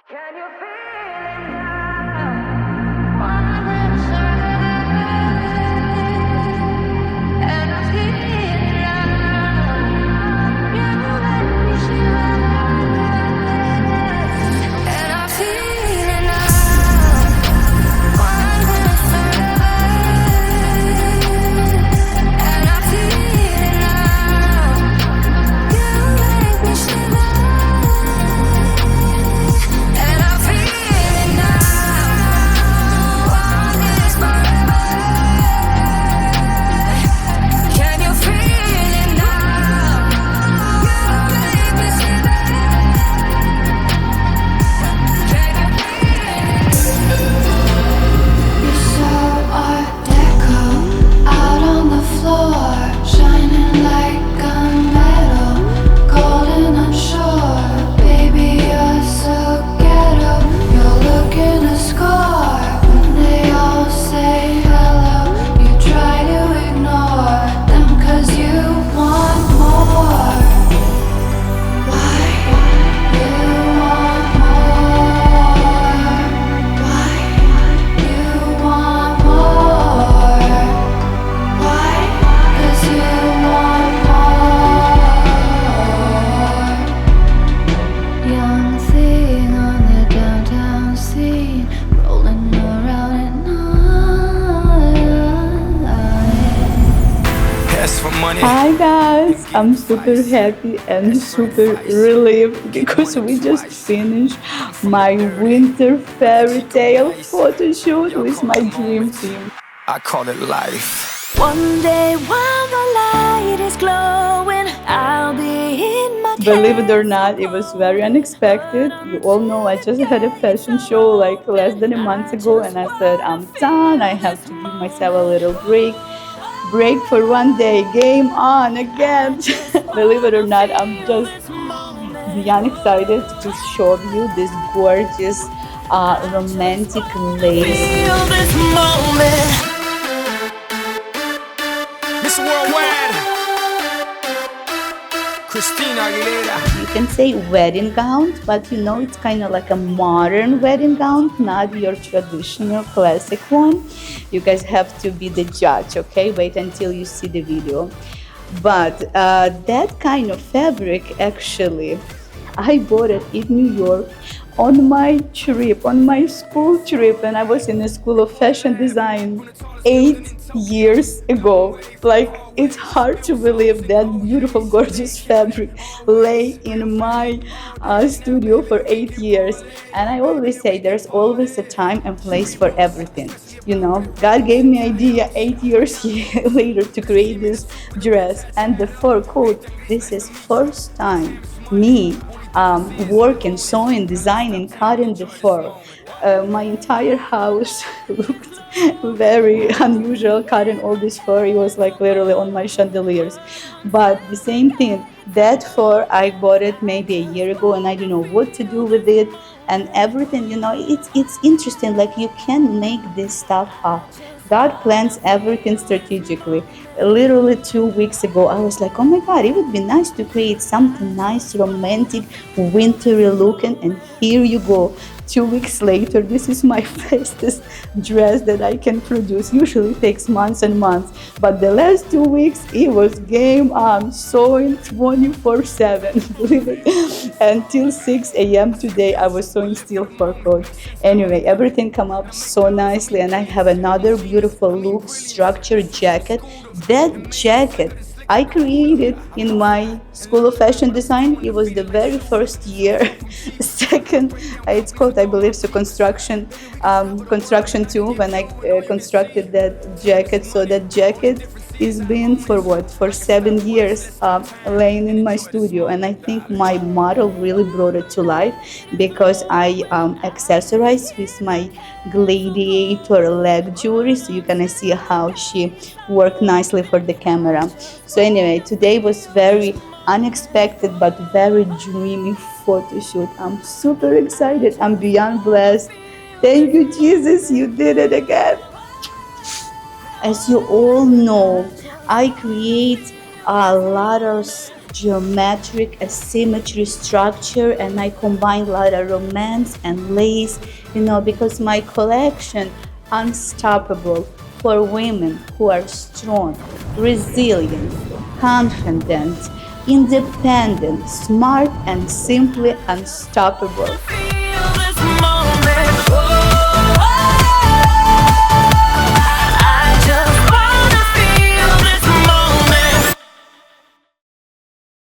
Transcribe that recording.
Can you feel it now? One little sigh, and I feel it now. You make me shiver, and I feel it now. One little sigh, and I feel it now. You make me shiver. And I feel it now. All this forever. Can you feel it now? You make me shiver. Can you feel it? You saw Art Deco out on the floor, shining like a metal, golden unsure. Baby, you're so ghetto. You're looking to score when they all say hello. You try to ignore them 'cause you want more. Why you want more? Why you want more? Why? 'Cause you want more. Young thing on the downtown scene, rolling around at night. Ask for money. Hi guys, I'm super happy and super relieved because we just finished my winter fairy tale photo shoot with my dream team. I call it life. One day while the light is glowing, I'll be in my Believe it or not, it was very unexpected. You all know I just had a fashion show like less than a month ago, and I said I'm done. I have to give myself a little break for one day. Game on again. Believe it or not, I'm just beyond excited to show you this gorgeous romantic lace. feel this moment. Miss Worldwide, Christina Aguilera. You can say wedding gown, but you know it's kind of like a modern wedding gown, not your traditional classic one. You guys have to be the judge, okay? Wait until you see the video. But that kind of fabric, actually, I bought it in New York on my trip, on my school trip, and I was in the School of Fashion Design 8 years ago. Like, it's hard to believe that beautiful, gorgeous fabric lay in my studio for 8 years. And I always say there's always a time and place for everything. You know, God gave me idea 8 years later to create this dress and the fur coat. This is first time me working, sewing, designing, cutting the fur. My entire house looked very unusual, cutting all this fur. It was like literally on my chandeliers. But the same thing, that fur, I bought it maybe a year ago and I don't know what to do with it and everything. You know, it's interesting, like you can make this stuff up. God plans everything strategically. Literally 2 weeks ago, I was like, oh my God, it would be nice to create something nice, romantic, wintry looking, and here you go. 2 weeks later, this is my fastest dress that I can produce. Usually it takes months and months, but the last 2 weeks, it was game on, sewing 24/7, believe it. Until 6 a.m. today, I was sewing steel fur coat. Anyway, everything come up so nicely, and I have another beautiful look, structured jacket. That jacket I created in my School of Fashion Design. It was the very first year. Second, it's called, I believe, so construction too, when I constructed that jacket. So that jacket is been for what? For 7 years laying in my studio. And I think my model really brought it to life because I accessorized with my gladiator leg jewelry. So you can see how she worked nicely for the camera. So anyway, today was very unexpected but very dreamy photo shoot. I'm super excited. I'm beyond blessed. Thank you, Jesus. You did it again. As you all know, I create a lot of geometric asymmetry structure, and I combined a lot of romance and lace, because my collection unstoppable for women who are strong, resilient, confident, independent, smart, and simply unstoppable.